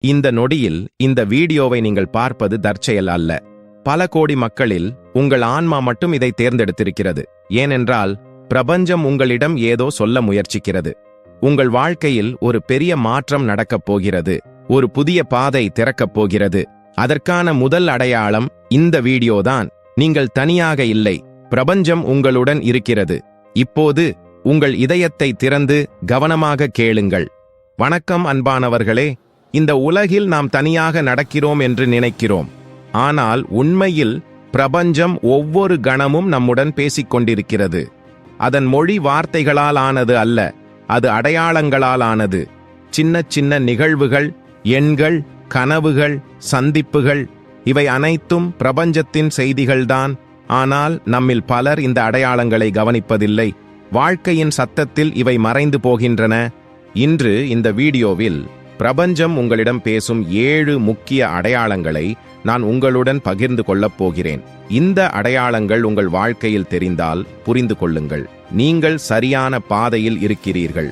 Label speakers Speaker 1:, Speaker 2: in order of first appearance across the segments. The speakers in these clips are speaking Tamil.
Speaker 1: இந்த நொடியில் இந்த வீடியோவை நீங்கள் பார்ப்பது தற்செயல் அல்ல. பல கோடி மக்களில் உங்கள் ஆன்மா மட்டும் இதை தேர்ந்தெடுத்திருக்கிறது. ஏனென்றால் பிரபஞ்சம் உங்களிடம் ஏதோ சொல்ல முயற்சிக்கிறது. உங்கள் வாழ்க்கையில் ஒரு பெரிய மாற்றம் நடக்கப் போகிறது. ஒரு புதிய பாதை திறக்கப் போகிறது. அதற்கான முதல் அடையாளம் இந்த வீடியோதான். நீங்கள் தனியாக இல்லை, பிரபஞ்சம் உங்களுடன் இருக்கிறது. இப்போது உங்கள் இதயத்தை திறந்து கவனமாக கேளுங்கள். வணக்கம் அன்பானவர்களே. இந்த உலகில் நாம் தனியாக நடக்கிறோம் என்று நினைக்கிறோம். ஆனால் உண்மையில் பிரபஞ்சம் ஒவ்வொரு கணமும் நம்முடன் பேசிக் கொண்டிருக்கிறது. அதன் மொழி வார்த்தைகளால் ஆனது அல்ல, அது அடையாளங்களால் ஆனது. சின்ன சின்ன நிகழ்வுகள், எண்கள், கனவுகள், சந்திப்புகள், இவை அனைத்தும் பிரபஞ்சத்தின் செய்திகள்தான். ஆனால் நம்மில் பலர் இந்த அடையாளங்களை கவனிப்பதில்லை. வாழ்க்கையின் சத்தத்தில் இவை மறைந்து போகின்றன. இன்று இந்த வீடியோவில் பிரபஞ்சம் உங்களிடம் பேசும் 7 முக்கிய அடையாளங்களை நான் உங்களுடன் பகிர்ந்து கொள்ளப் போகிறேன். இந்த அடையாளங்கள் உங்கள் வாழ்க்கையில் தெரிந்தால் புரிந்து கொள்ளுங்கள், நீங்கள் சரியான பாதையில் இருக்கிறீர்கள்.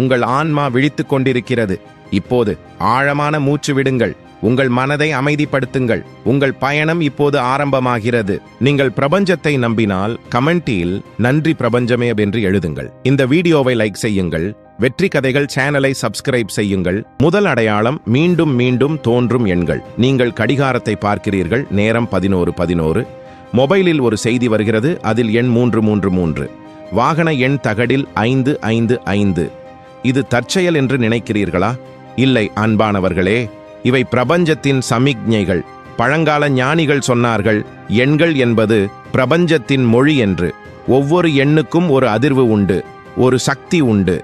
Speaker 1: உங்கள் ஆன்மா விழித்துக் கொண்டிருக்கிறது. இப்போது ஆழமான மூச்சு விடுங்கள். உங்கள் மனதை அமைதிப்படுத்துங்கள். உங்கள் பயணம் இப்போது ஆரம்பமாகிறது. நீங்கள் பிரபஞ்சத்தை நம்பினால் கமெண்டில் நன்றி பிரபஞ்சமே என்று எழுதுங்கள். இந்த வீடியோவை லைக் செய்யுங்கள். வெற்றி கதைகள் சேனலை சப்ஸ்கிரைப் செய்யுங்கள். முதல் அடையாளம் மீண்டும் மீண்டும் தோன்றும் எண்கள். நீங்கள் கடிகாரத்தை பார்க்கிறீர்கள். நேரம் 11:11. மொபைலில் ஒரு செய்தி வருகிறது. அதில் எண் 333. வாகன எண் தகடில் 555. இது தற்செயல் என்று நினைக்கிறீர்களா? இல்லை அன்பானவர்களே, இவை பிரபஞ்சத்தின் சமிக்ஞைகள். பழங்கால ஞானிகள் சொன்னார்கள், எண்கள் என்பது பிரபஞ்சத்தின் மொழி என்று. ஒவ்வொரு எண்ணுக்கும் ஒரு அதிர்வு உண்டு, ஒரு சக்தி உண்டு.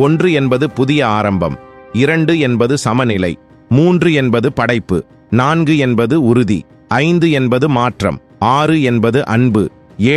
Speaker 1: 1 என்பது புதிய ஆரம்பம், 2 என்பது சமநிலை, 3 என்பது படைப்பு, 4 என்பது உறுதி, 5 என்பது மாற்றம், 6 என்பது அன்பு,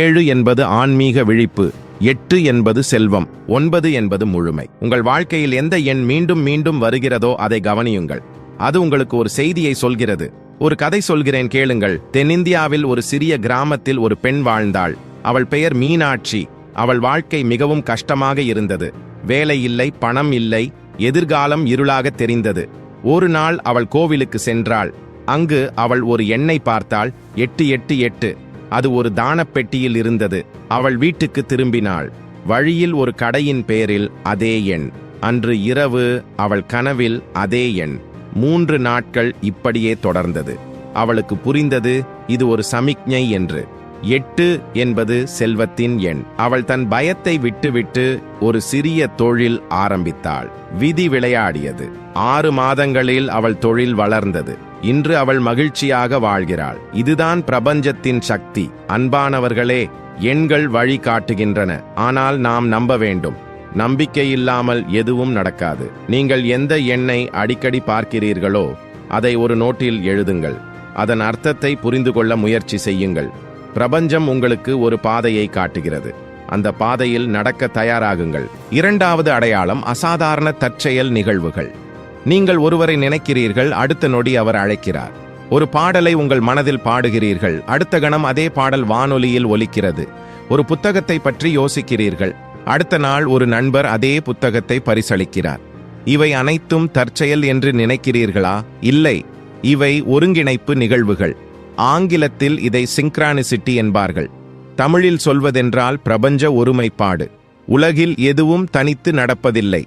Speaker 1: 7 என்பது ஆன்மீக விழிப்பு, 8 என்பது செல்வம், 9 என்பது முழுமை. உங்கள் வாழ்க்கையில் எந்த எண் மீண்டும் மீண்டும் வருகிறதோ அதை கவனியுங்கள். அது உங்களுக்கு ஒரு செய்தியை சொல்கிறது. ஒரு கதை சொல்கிறேன், கேளுங்கள். தென்னிந்தியாவில் ஒரு சிறிய கிராமத்தில் ஒரு பெண் வாழ்ந்தாள். அவள் பெயர் மீனாட்சி. அவள் வாழ்க்கை மிகவும் கஷ்டமாக இருந்தது. வேலை இல்லை, பணம் இல்லை, எதிர்காலம் இருளாக தெரிந்தது. ஒரு நாள் அவள் கோவிலுக்கு சென்றாள். அங்கு அவள் ஒரு எண்ணை பார்த்தாள். 888. அது ஒரு தானப்பெட்டியில் இருந்தது. அவள் வீட்டுக்கு திரும்பினாள். வழியில் ஒரு கடையின் பேரில் அதே எண். அன்று இரவு அவள் கனவில் அதே எண். 3 நாட்கள் இப்படியே தொடர்ந்தது. அவளுக்கு புரிந்தது, இது ஒரு சமிக்ஞை என்று. 8 என்பது செல்வத்தின் எண். அவள் தன் பயத்தை விட்டுவிட்டு ஒரு சிறிய தொழில் ஆரம்பித்தாள். விதி விளையாடியது. 6 மாதங்களில் அவள் தொழில் வளர்ந்தது. இன்று அவள் மகிழ்ச்சியாக வாழ்கிறாள். இதுதான் பிரபஞ்சத்தின் சக்தி. அன்பானவர்களே, எண்கள் வழி காட்டுகின்றன, ஆனால் நாம் நம்ப வேண்டும். நம்பிக்கை இல்லாமல் எதுவும் நடக்காது. நீங்கள் எந்த எண்ணை அடிக்கடி பார்க்கிறீர்களோ அதை ஒரு நோட்டில் எழுதுங்கள். அதன் அர்த்தத்தை புரிந்து கொள்ள முயற்சி செய்யுங்கள். பிரபஞ்சம் உங்களுக்கு ஒரு பாதையை காட்டுகிறது. அந்த பாதையில் நடக்க தயாராகுங்கள். 2வது அடையாளம் அசாதாரண தற்செயல் நிகழ்வுகள். நீங்கள் ஒருவரை நினைக்கிறீர்கள், அடுத்த நொடி அவர் அழைக்கிறார். ஒரு பாடலை உங்கள் மனதில் பாடுகிறீர்கள், அடுத்த கணம் அதே பாடல் வானொலியில் ஒலிக்கிறது. ஒரு புத்தகத்தை பற்றி யோசிக்கிறீர்கள், அடுத்த நாள் ஒரு நண்பர் அதே புத்தகத்தை பரிசளிக்கிறார். இவை அனைத்தும் தற்செயல் என்று நினைக்கிறீர்களா? இல்லை, இவை ஒருங்கிணைப்பு நிகழ்வுகள். ஆங்கிலத்தில் இதை சிங்க்ரானிசிட்டி என்பார்கள். தமிழில் சொல்வதென்றால் பிரபஞ்ச ஒருமைப்பாடு. உலகில் எதுவும் தனித்து நடப்பதில்லை,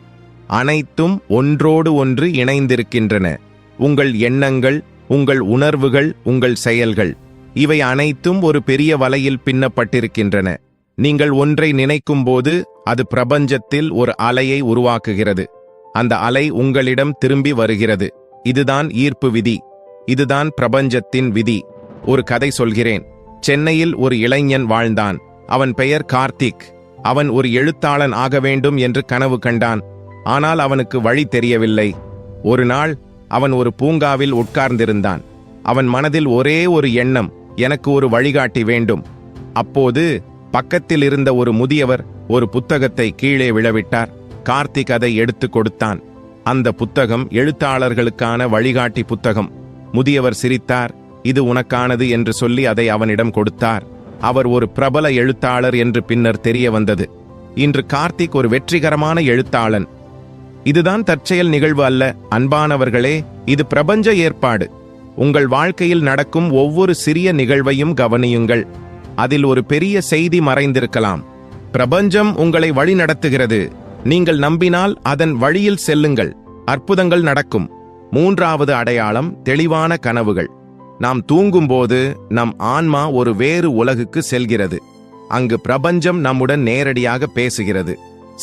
Speaker 1: அனைத்தும் ஒன்றோடு ஒன்று இணைந்திருக்கின்றன. உங்கள் எண்ணங்கள், உங்கள் உணர்வுகள், உங்கள் செயல்கள், இவை அனைத்தும் ஒரு பெரிய வலையில் பின்னப்பட்டிருக்கின்றன. நீங்கள் ஒன்றை நினைக்கும் போது அது பிரபஞ்சத்தில் ஒரு அலையை உருவாக்குகிறது. அந்த அலை உங்களிடம் திரும்பி வருகிறது. இதுதான் ஈர்ப்பு விதி. இதுதான் பிரபஞ்சத்தின் விதி. ஒரு கதை சொல்கிறேன். சென்னையில் ஒரு இளைஞன் வாழ்ந்தான். அவன் பெயர் கார்த்திக். அவன் ஒரு எழுத்தாளன் ஆக வேண்டும் என்று கனவு கண்டான். ஆனால் அவனுக்கு வழி தெரியவில்லை. ஒரு நாள் அவன் ஒரு பூங்காவில் உட்கார்ந்திருந்தான். அவன் மனதில் ஒரே ஒரு எண்ணம், எனக்கு ஒரு வழிகாட்டி வேண்டும். அப்போது பக்கத்தில் இருந்த ஒரு முதியவர் ஒரு புத்தகத்தை கீழே விழவிட்டார். கார்த்திக் அதை எடுத்து கொடுத்தான். அந்த புத்தகம் எழுத்தாளர்களுக்கான வழிகாட்டி புத்தகம். முதியவர் சிரித்தார். இது உனக்கானது என்று சொல்லி அதை அவனிடம் கொடுத்தார். அவர் ஒரு பிரபல எழுத்தாளர் என்று பின்னர் தெரிய வந்தது. இன்று கார்த்திக் ஒரு வெற்றிகரமான எழுத்தாளன். இதுதான் தற்செயல் நிகழ்வு அல்ல அன்பானவர்களே, இது பிரபஞ்ச ஏற்பாடு. உங்கள் வாழ்க்கையில் நடக்கும் ஒவ்வொரு சிறிய நிகழ்வையும் கவனியுங்கள். அதில் ஒரு பெரிய செய்தி மறைந்திருக்கலாம். பிரபஞ்சம் உங்களை வழி நடத்துகிறது. நீங்கள் நம்பினால் அதன் வழியில் செல்லுங்கள், அற்புதங்கள் நடக்கும். மூன்றாவது அடையாளம் தெளிவான கனவுகள். நாம் தூங்கும்போது நம் ஆன்மா ஒரு வேறு உலகுக்கு செல்கிறது. அங்கு பிரபஞ்சம் நம்முடன் நேரடியாக பேசுகிறது.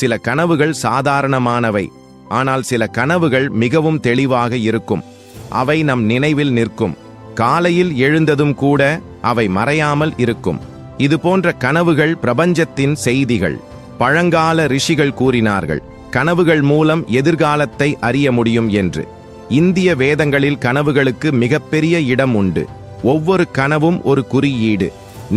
Speaker 1: சில கனவுகள் சாதாரணமானவை, ஆனால் சில கனவுகள் மிகவும் தெளிவாக இருக்கும். அவை நம் நினைவில் நிற்கும். காலையில் எழுந்ததும் கூட அவை மறையாமல் இருக்கும். இது போன்ற கனவுகள் பிரபஞ்சத்தின் செய்திகள். பழங்கால ரிஷிகள் கூறினார்கள், கனவுகள் மூலம் எதிர்காலத்தை அறிய முடியும் என்று. இந்திய வேதங்களில் கனவுகளுக்கு மிகப்பெரிய இடம் உண்டு. ஒவ்வொரு கனவும் ஒரு குறியீடு.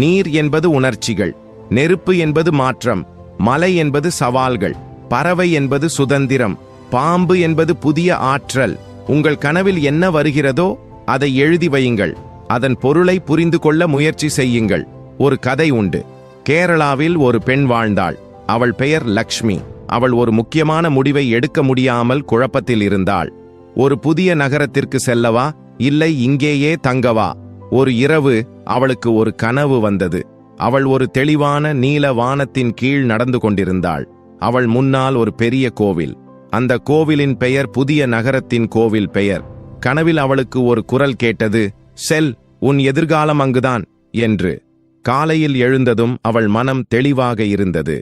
Speaker 1: நீர் என்பது உணர்ச்சிகள், நெருப்பு என்பது மாற்றம், மலை என்பது சவால்கள், பறவை என்பது சுதந்திரம், பாம்பு என்பது புதிய ஆற்றல். உங்கள் கனவில் என்ன வருகிறதோ அதை எழுதி வையுங்கள். அதன் பொருளை புரிந்து கொள்ள முயற்சி செய்யுங்கள். ஒரு கதை உண்டு. கேரளாவில் ஒரு பெண் வாழ்ந்தாள். அவள் பெயர் லக்ஷ்மி. அவள் ஒரு முக்கியமான முடிவை எடுக்க முடியாமல் குழப்பத்தில் இருந்தாள். ஒரு புதிய நகரத்திற்கு செல்லவா, இல்லை இங்கேயே தங்கவா? ஒரு இரவு அவளுக்கு ஒரு கனவு வந்தது. அவள் ஒரு தெளிவான நீல வானத்தின் கீழ் நடந்து கொண்டிருந்தாள். அவள் முன்னால் ஒரு பெரிய கோவில். அந்த கோவிலின் பெயர் புதிய நகரத்தின் கோவில் பெயர். கனவில் அவளுக்கு ஒரு குரல் கேட்டது, செல், உன் எதிர்காலம் அங்குதான் என்று. காலையில் எழுந்ததும் அவள் மனம் தெளிவாக இருந்தது.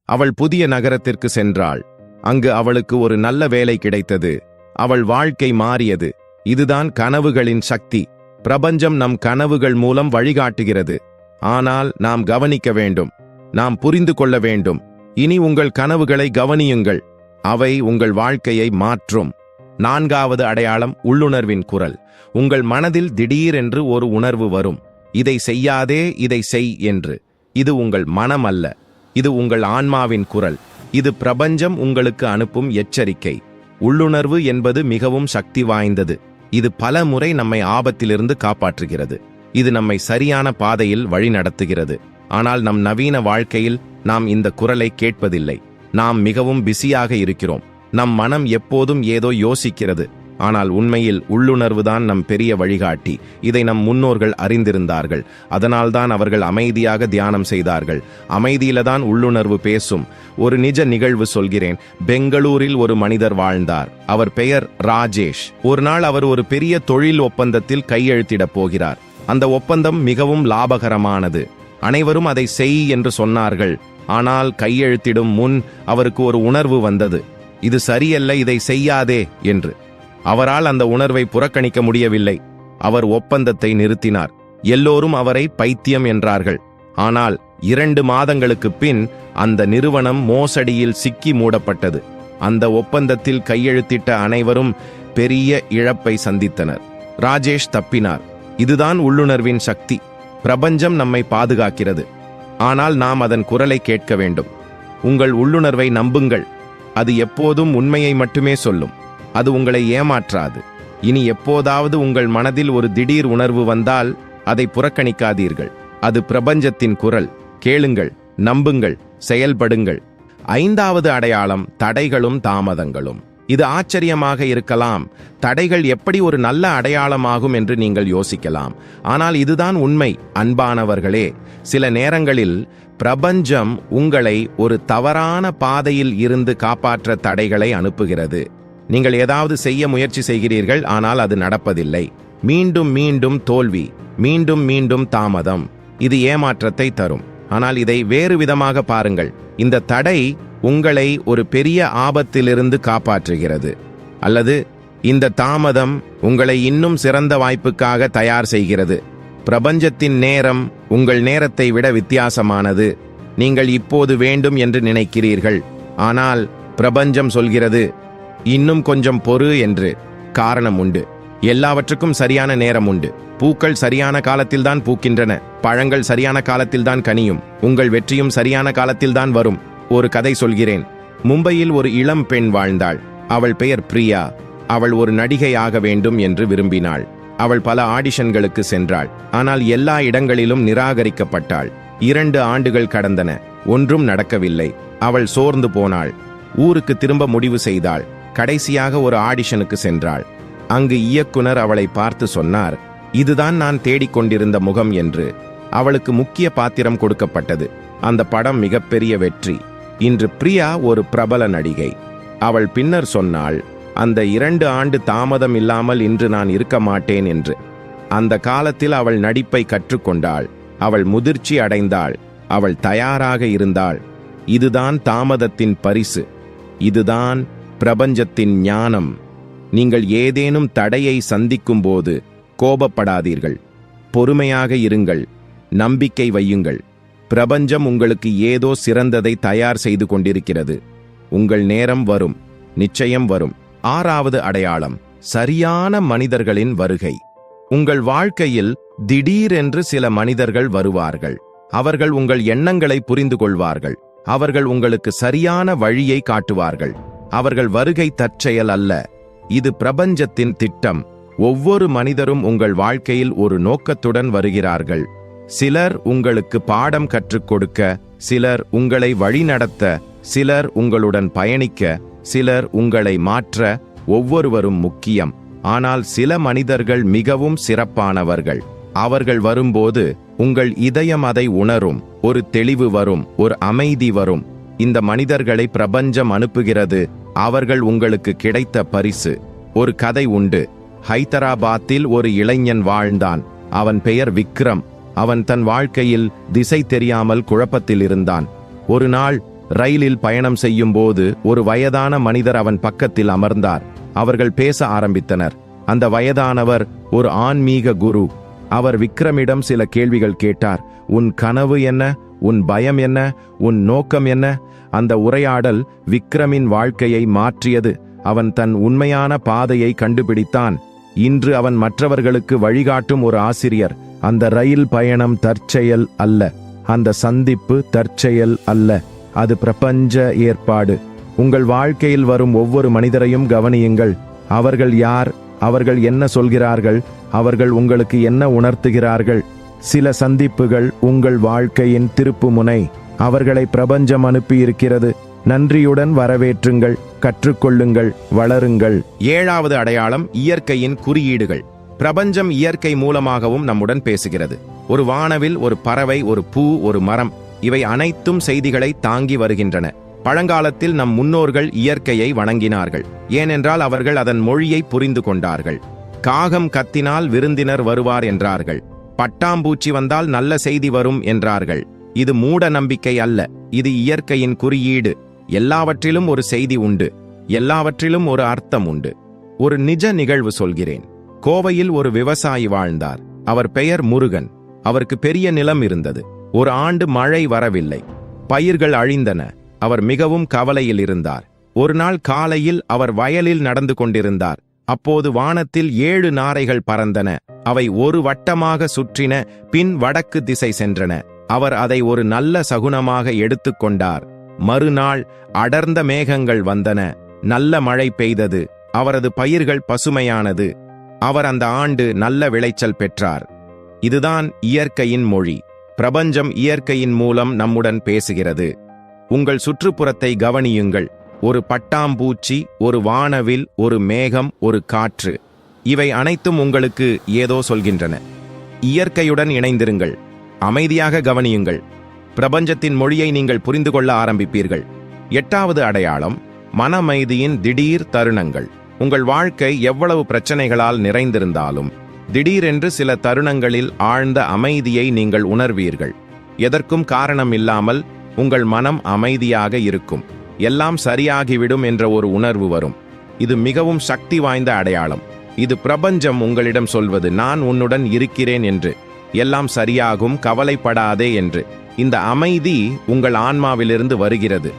Speaker 1: அவள் புதிய நகரத்திற்கு சென்றாள். அங்கு அவளுக்கு ஒரு நல்ல வேலை கிடைத்தது. அவள் வாழ்க்கை மாறியது. இதுதான் கனவுகளின் சக்தி. பிரபஞ்சம் நம் கனவுகள் மூலம் வழிகாட்டுகிறது. ஆனால் நாம் கவனிக்க வேண்டும். நாம் புரிந்து கொள்ள வேண்டும். இனி உங்கள் கனவுகளை கவனியுங்கள். அவை உங்கள் வாழ்க்கையை மாற்றும். நான்காவது அடையாளம் உள்ளுணர்வின் குரல். உங்கள் மனதில் திடீரென்று ஒரு உணர்வு வரும். இதை செய்யாதே, இதை செய் என்று. இது உங்கள் மனம் அல்ல, இது உங்கள் ஆன்மாவின் குரல். இது பிரபஞ்சம் உங்களுக்கு அனுப்பும் எச்சரிக்கை. உள்ளுணர்வு என்பது மிகவும் சக்தி வாய்ந்தது. இது பல முறை நம்மை ஆபத்திலிருந்து காப்பாற்றுகிறது. இது நம்மை சரியான பாதையில் வழிநடத்துகிறது. ஆனால் நம் நவீன வாழ்க்கையில் நாம் இந்த குரலை கேட்பதில்லை. நாம் மிகவும் பிஸியாக இருக்கிறோம். நம் மனம் எப்போதும் ஏதோ யோசிக்கிறது. ஆனால் உண்மையில் உள்ளுணர்வுதான் நம் பெரிய வழிகாட்டி. இதை நம் முன்னோர்கள் அறிந்திருந்தார்கள். அதனால்தான் அவர்கள் அமைதியாக தியானம் செய்தார்கள். அமைதியில்தான் உள்ளுணர்வு பேசும். ஒரு நிஜ நிகழ்வு சொல்கிறேன். பெங்களூரில் ஒரு மனிதர் வாழ்ந்தார். அவர் பெயர் ராஜேஷ். ஒரு நாள் அவர் ஒரு பெரிய தொழில் ஒப்பந்தத்தில் கையெழுத்திடப் போகிறார். அந்த ஒப்பந்தம் மிகவும் லாபகரமானது. அனைவரும் அதை செய் என்று சொன்னார்கள். ஆனால் கையெழுத்திடும் முன் அவருக்கு ஒரு உணர்வு வந்தது, இது சரியல்ல, இதை செய்யாதே என்று. அவரால் அந்த உணர்வை புறக்கணிக்க முடியவில்லை. அவர் ஒப்பந்தத்தை நிறுத்தினார். எல்லோரும் அவரை பைத்தியம் என்றார்கள். ஆனால் 2 மாதங்களுக்கு பின் அந்த நிறுவனம் மோசடியில் சிக்கி மூடப்பட்டது. அந்த ஒப்பந்தத்தில் கையெழுத்திட்ட அனைவரும் பெரிய இழப்பை சந்தித்தனர். ராஜேஷ் தப்பினார். இதுதான் உள்ளுணர்வின் சக்தி. பிரபஞ்சம் நம்மை பாதுகாக்கிறது. ஆனால் நாம் அதன் குரலை கேட்க வேண்டும். உங்கள் உள்ளுணர்வை நம்புங்கள். அது எப்போதும் உண்மையை மட்டுமே சொல்லும். அது உங்களை ஏமாற்றாது. இனி எப்போதாவது உங்கள் மனதில் ஒரு திடீர் உணர்வு வந்தால் அதை புறக்கணிக்காதீர்கள். அது பிரபஞ்சத்தின் குரல். கேளுங்கள், நம்புங்கள், செயல்படுங்கள். 5வது அடையாளம் தடைகளும் தாமதங்களும். இது ஆச்சரியமாக இருக்கலாம். தடைகள் எப்படி ஒரு நல்ல அடையாளமாகும் என்று நீங்கள் யோசிக்கலாம். ஆனால் இதுதான் உண்மை. அன்பானவர்களே, சில நேரங்களில் பிரபஞ்சம் உங்களை ஒரு தவறான பாதையில் இருந்து காப்பாற்ற தடைகளை அனுப்புகிறது. நீங்கள் ஏதாவது செய்ய முயற்சி செய்கிறீர்கள், ஆனால் அது நடப்பதில்லை. மீண்டும் மீண்டும் தோல்வி, மீண்டும் மீண்டும் தாமதம். இது ஏமாற்றத்தை தரும். ஆனால் இதை வேறு விதமாக பாருங்கள். இந்த தடை உங்களை ஒரு பெரிய ஆபத்திலிருந்து காப்பாற்றுகிறது. அல்லது இந்த தாமதம் உங்களை இன்னும் சிறந்த வாய்ப்புக்காக தயார் செய்கிறது. பிரபஞ்சத்தின் நேரம் உங்கள் நேரத்தை விட வித்தியாசமானது. நீங்கள் இப்போது வேண்டும் என்று நினைக்கிறீர்கள், ஆனால் பிரபஞ்சம் சொல்கிறது இன்னும் கொஞ்சம் பொறு என்று. காரணம் உண்டு. எல்லாவற்றுக்கும் சரியான நேரம் உண்டு. பூக்கள் சரியான காலத்தில்தான் பூக்கின்றன. பழங்கள் சரியான காலத்தில்தான் கனியும். உங்கள் வெற்றியும் சரியான காலத்தில்தான் வரும். ஒரு கதை சொல்கிறேன். மும்பையில் ஒரு இளம் பெண் வாழ்ந்தாள். அவள் பெயர் பிரியா. அவள் ஒரு நடிகை ஆக வேண்டும் என்று விரும்பினாள். அவள் பல ஆடிஷன்களுக்கு சென்றாள். ஆனால் எல்லா இடங்களிலும் நிராகரிக்கப்பட்டாள். 2 ஆண்டுகள் கடந்தன. ஒன்றும் நடக்கவில்லை. அவள் சோர்ந்து போனாள். ஊருக்கு திரும்ப முடிவு செய்தாள். கடைசியாக ஒரு ஆடிஷனுக்கு சென்றாள். அங்கு இயக்குனர் அவளை பார்த்து சொன்னார், இதுதான் நான் தேடிக்கொண்டிருந்த முகம் என்று. அவளுக்கு முக்கிய பாத்திரம் கொடுக்கப்பட்டது. அந்த படம் மிகப்பெரிய வெற்றி. இன்று பிரியா ஒரு பிரபல நடிகை. அவள் பின்னர் சொன்னாள், அந்த 2 ஆண்டு தாமதம் இல்லாமல் இன்று நான் இருக்க மாட்டேன் என்று. அந்த காலத்தில் அவள் நடிப்பை கற்றுக்கொண்டாள். அவள் முதிர்ச்சி அடைந்தாள். அவள் தயாராக இருந்தாள். இதுதான் தாமதத்தின் பரிசு. இதுதான் பிரபஞ்சத்தின் ஞானம். நீங்கள் ஏதேனும் தடையை சந்திக்கும் போது கோபப்படாதீர்கள். பொறுமையாக இருங்கள். நம்பிக்கை வையுங்கள். பிரபஞ்சம் உங்களுக்கு ஏதோ சிறந்ததை தயார் செய்து கொண்டிருக்கிறது. உங்கள் நேரம் வரும். நிச்சயம் வரும். 6வது அடையாளம், சரியான மனிதர்களின் வருகை. உங்கள் வாழ்க்கையில் திடீரென்று சில மனிதர்கள் வருவார்கள். அவர்கள் உங்கள் எண்ணங்களை புரிந்து கொள்வார்கள். அவர்கள் உங்களுக்கு சரியான வழியை காட்டுவார்கள். அவர்கள் வருகை தற்செயல் அல்ல. இது பிரபஞ்சத்தின் திட்டம். ஒவ்வொரு மனிதரும் உங்கள் வாழ்க்கையில் ஒரு நோக்கத்துடன் வருகிறார்கள். சிலர் உங்களுக்கு பாடம் கற்றுக் கொடுக்க, சிலர் உங்களை வழிநடத்த, சிலர் உங்களுடன் பயணிக்க, சிலர் உங்களை மாற்ற. ஒவ்வொருவரும் முக்கியம். ஆனால் சில மனிதர்கள் மிகவும் சிறப்பானவர்கள். அவர்கள் வரும்போது உங்கள் இதயம் அதை உணரும். ஒரு தெளிவு வரும், ஒரு அமைதி வரும். இந்த மனிதர்களை பிரபஞ்சம் அனுப்புகிறது. அவர்கள் உங்களுக்கு கிடைத்த பரிசு. ஒரு கதை உண்டு. ஹைதராபாத்தில் ஒரு இளைஞன் வாழ்ந்தான். அவன் பெயர் விக்ரம். அவன் தன் வாழ்க்கையில் திசை தெரியாமல் குழப்பத்தில் இருந்தான். ஒரு நாள் ரயிலில் பயணம் செய்யும் போது ஒரு வயதான மனிதர் அவன் பக்கத்தில் அமர்ந்தார். அவர்கள் பேச ஆரம்பித்தனர். அந்த வயதானவர் ஒரு ஆன்மீக குரு. அவர் விக்ரமிடம் சில கேள்விகள் கேட்டார். உன் கனவு என்ன? உன் பயம் என்ன? உன் நோக்கம் என்ன? அந்த உரையாடல் விக்ரமின் வாழ்க்கையை மாற்றியது. அவன் தன் உண்மையான பாதையை கண்டுபிடித்தான். இன்று அவன் மற்றவர்களுக்கு வழிகாட்டும் ஒரு ஆசிரியர். அந்த ரயில் பயணம் தற்செயல் அல்ல. அந்த சந்திப்பு தற்செயல் அல்ல. அது பிரபஞ்ச ஏற்பாடு. உங்கள் வாழ்க்கையில் வரும் ஒவ்வொரு மனிதரையும் கவனியுங்கள். அவர்கள் யார்? அவர்கள் என்ன சொல்கிறார்கள்? அவர்கள் உங்களுக்கு என்ன உணர்த்துகிறார்கள்? சில சந்திப்புகள் உங்கள் வாழ்க்கையின் திருப்புமுனை. அவர்களை பிரபஞ்சம் அனுப்பியிருக்கிறது. நன்றியுடன் வரவேற்றுங்கள். கற்றுக்கொள்ளுங்கள். வளருங்கள். 7வது அடையாளம், இயற்கையின் குறியீடுகள். பிரபஞ்சம் இயற்கை மூலமாகவும் நம்முடன் பேசுகிறது. ஒரு வானவில், ஒரு பறவை, ஒரு பூ, ஒரு மரம், இவை அனைத்தும் செய்திகளை தாங்கி வருகின்றன. பழங்காலத்தில் நம் முன்னோர்கள் இயற்கையை வணங்கினார்கள். ஏனென்றால் அவர்கள் அதன் மொழியை புரிந்து கொண்டார்கள். காகம் கத்தினால் விருந்தினர் வருவார் என்றார்கள். பட்டாம்பூச்சி வந்தால் நல்ல செய்தி வரும் என்றார்கள். இது மூட நம்பிக்கை அல்ல. இது இயற்கையின் குறியீடு. எல்லாவற்றிலும் ஒரு செய்தி உண்டு. எல்லாவற்றிலும் ஒரு அர்த்தம் உண்டு. ஒரு நிஜ நிகழ்வு சொல்கிறேன். கோவையில் ஒரு விவசாயி வாழ்ந்தார். அவர் பெயர் முருகன். அவருக்கு பெரிய நிலம் இருந்தது. ஒரு ஆண்டு மழை வரவில்லை. பயிர்கள் அழிந்தன. அவர் மிகவும் கவலையில் இருந்தார். ஒரு நாள் காலையில் அவர் வயலில் நடந்து கொண்டிருந்தார். அப்போது வானத்தில் 7 நாரைகள் பறந்தன. அவை ஒரு வட்டமாக சுற்றின. பின் வடக்கு திசை சென்றன. அவர் அதை ஒரு நல்ல சகுனமாக எடுத்துக்கொண்டார். மறுநாள் அடர்ந்த மேகங்கள் வந்தன. நல்ல மழை பெய்தது. அவரது பயிர்கள் பசுமையானது. அவர் அந்த ஆண்டு நல்ல விளைச்சல் பெற்றார். இதுதான் இயற்கையின் மொழி. பிரபஞ்சம் இயற்கையின் மூலம் நம்முடன் பேசுகிறது. உங்கள் சுற்றுப்புறத்தை கவனியுங்கள். ஒரு பட்டாம்பூச்சி, ஒரு வானவில், ஒரு மேகம், ஒரு காற்று, இவை அனைத்தும் உங்களுக்கு ஏதோ சொல்கின்றன. இயற்கையுடன் இணைந்திருங்கள். அமைதியாக கவனியுங்கள். பிரபஞ்சத்தின் மொழியை நீங்கள் புரிந்து கொள்ள ஆரம்பிப்பீர்கள். 8வது அடையாளம், மனமைதியின் திடீர் தருணங்கள். உங்கள் வாழ்க்கை எவ்வளவு பிரச்சனைகளால் நிறைந்திருந்தாலும் திடீரென்று சில தருணங்களில் ஆழ்ந்த அமைதியை நீங்கள் உணர்வீர்கள். எதற்கும் காரணம் இல்லாமல் உங்கள் மனம் அமைதியாக இருக்கும். எல்லாம் சரியாகிவிடும் என்ற ஒரு உணர்வு வரும். இது மிகவும் சக்தி வாய்ந்த அடையாளம். இது பிரபஞ்சம் உங்களிடம் சொல்வது, நான் உன்னுடன் இருக்கிறேன் என்று. எல்லாம் சரியாகும், கவலைப்படாதே என்று. இந்த அமைதி உங்கள் ஆன்மாவிலிருந்து வருகிறது.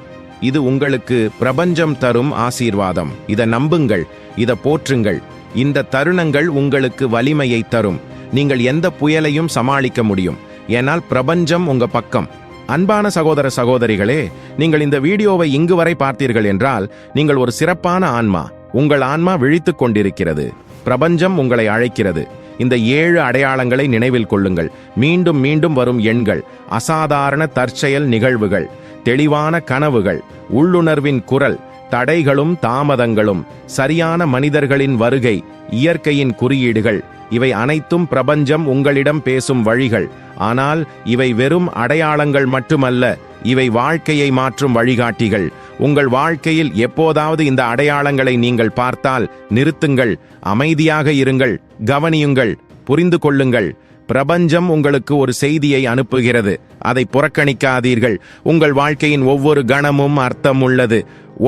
Speaker 1: இது உங்களுக்கு பிரபஞ்சம் தரும் ஆசீர்வாதம். இதை நம்புங்கள், இதை போற்றுங்கள். இந்த தருணங்கள் உங்களுக்கு வலிமையை தரும். நீங்கள் எந்த புயலையும் சமாளிக்க முடியும். ஏனால் பிரபஞ்சம் உங்க பக்கம். அன்பான சகோதர சகோதரிகளே, நீங்கள் இந்த வீடியோவை இங்கு வரை பார்த்தீர்கள் என்றால் நீங்கள் ஒரு சிறப்பான ஆன்மா. உங்கள் ஆன்மா விழித்துக் கொண்டிருக்கிறது. பிரபஞ்சம் உங்களை அழைக்கிறது. இந்த 7 அடையாளங்களை நினைவில் கொள்ளுங்கள். மீண்டும் மீண்டும் வரும் எண்கள், அசாதாரண தற்செயல் நிகழ்வுகள், தெளிவான கனவுகள், உள்ளுணர்வின் குரல், தடைகளும் தாமதங்களும், சரியான மனிதர்களின் வருகை, இயற்கையின் குறியீடுகள், இவை அனைத்தும் பிரபஞ்சம் உங்களிடம் பேசும் வழிகள். ஆனால் இவை வெறும் அடையாளங்கள் மட்டுமல்ல, இவை வாழ்க்கையை மாற்றும் வழிகாட்டிகள். உங்கள் வாழ்க்கையில் எப்போதாவது இந்த அடையாளங்களை நீங்கள் பார்த்தால் நிறுத்துங்கள், அமைதியாக இருங்கள், கவனியுங்கள், புரிந்து கொள்ளுங்கள். பிரபஞ்சம் உங்களுக்கு ஒரு செய்தியை அனுப்புகிறது, அதை புறக்கணிக்காதீர்கள். உங்கள் வாழ்க்கையின் ஒவ்வொரு கணமும் அர்த்தம் உள்ளது.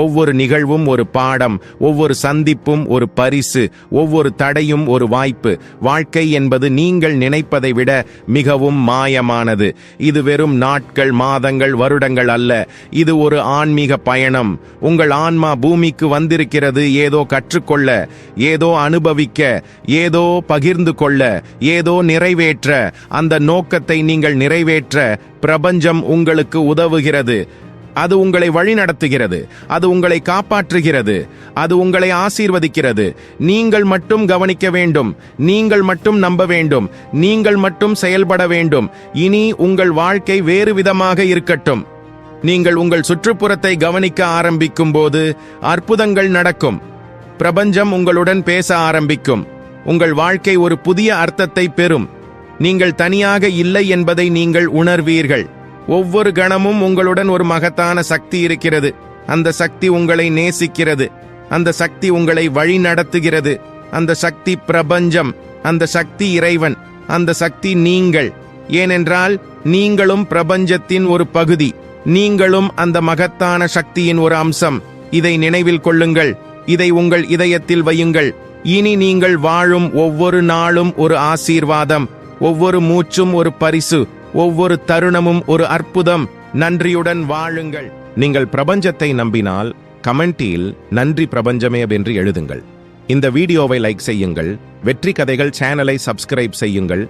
Speaker 1: ஒவ்வொரு நிகழ்வும் ஒரு பாடம், ஒவ்வொரு சந்திப்பும் ஒரு பரிசு, ஒவ்வொரு தடையும் ஒரு வாய்ப்பு. வாழ்க்கை என்பது நீங்கள் நினைப்பதை விட மிகவும் மாயமானது. இது வெறும் நாட்கள், மாதங்கள், வருடங்கள் அல்ல. இது ஒரு ஆன்மீக பயணம். உங்கள் ஆன்மா பூமிக்கு வந்திருக்கிறது ஏதோ கற்றுக்கொள்ள, ஏதோ அனுபவிக்க, ஏதோ பகிர்ந்து கொள்ள, ஏதோ நிறைவேற்ற. அந்த நோக்கத்தை நீங்கள் நிறைவேற்ற பிரபஞ்சம் உங்களுக்கு உதவுகிறது. அது உங்களை வழிநடத்துகிறது, அது உங்களை காப்பாற்றுகிறது, அது உங்களை ஆசீர்வதிக்கிறது. நீங்கள் மட்டும் கவனிக்க வேண்டும், நீங்கள் மட்டும் நம்ப வேண்டும், நீங்கள் மட்டும் செயல்பட வேண்டும். இனி உங்கள் வாழ்க்கை வேறு விதமாக இருக்கட்டும். நீங்கள் உங்கள் சுற்றுப்புறத்தை கவனிக்க ஆரம்பிக்கும் போது அற்புதங்கள் நடக்கும். பிரபஞ்சம் உங்களுடன் பேச ஆரம்பிக்கும். உங்கள் வாழ்க்கை ஒரு புதிய அர்த்தத்தை பெறும். நீங்கள் தனியாக இல்லை என்பதை நீங்கள் உணர்வீர்கள். ஒவ்வொரு கணமும் உங்களுடன் ஒரு மகத்தான சக்தி இருக்கிறது. அந்த சக்தி உங்களை நேசிக்கிறது. அந்த சக்தி உங்களை வழி நடத்துகிறது. அந்த சக்தி பிரபஞ்சம், அந்த சக்தி இறைவன், அந்த சக்தி நீங்கள். ஏனென்றால் நீங்களும் பிரபஞ்சத்தின் ஒரு பகுதி. நீங்களும் அந்த மகத்தான சக்தியின் ஒரு அம்சம். இதை நினைவில் கொள்ளுங்கள், இதை உங்கள் இதயத்தில் வையுங்கள். இனி நீங்கள் வாழும் ஒவ்வொரு நாளும் ஒரு ஆசீர்வாதம், ஒவ்வொரு மூச்சும் ஒரு பரிசு, ஒவ்வொரு தருணமும் ஒரு அற்புதம். நன்றியுடன் வாழுங்கள். நீங்கள் பிரபஞ்சத்தை நம்பினால் கமெண்டில் நன்றி பிரபஞ்சமே என்று எழுதுங்கள். இந்த வீடியோவை லைக் செய்யுங்கள். வெற்றி கதைகள் சேனலை சப்ஸ்கிரைப் செய்யுங்கள்.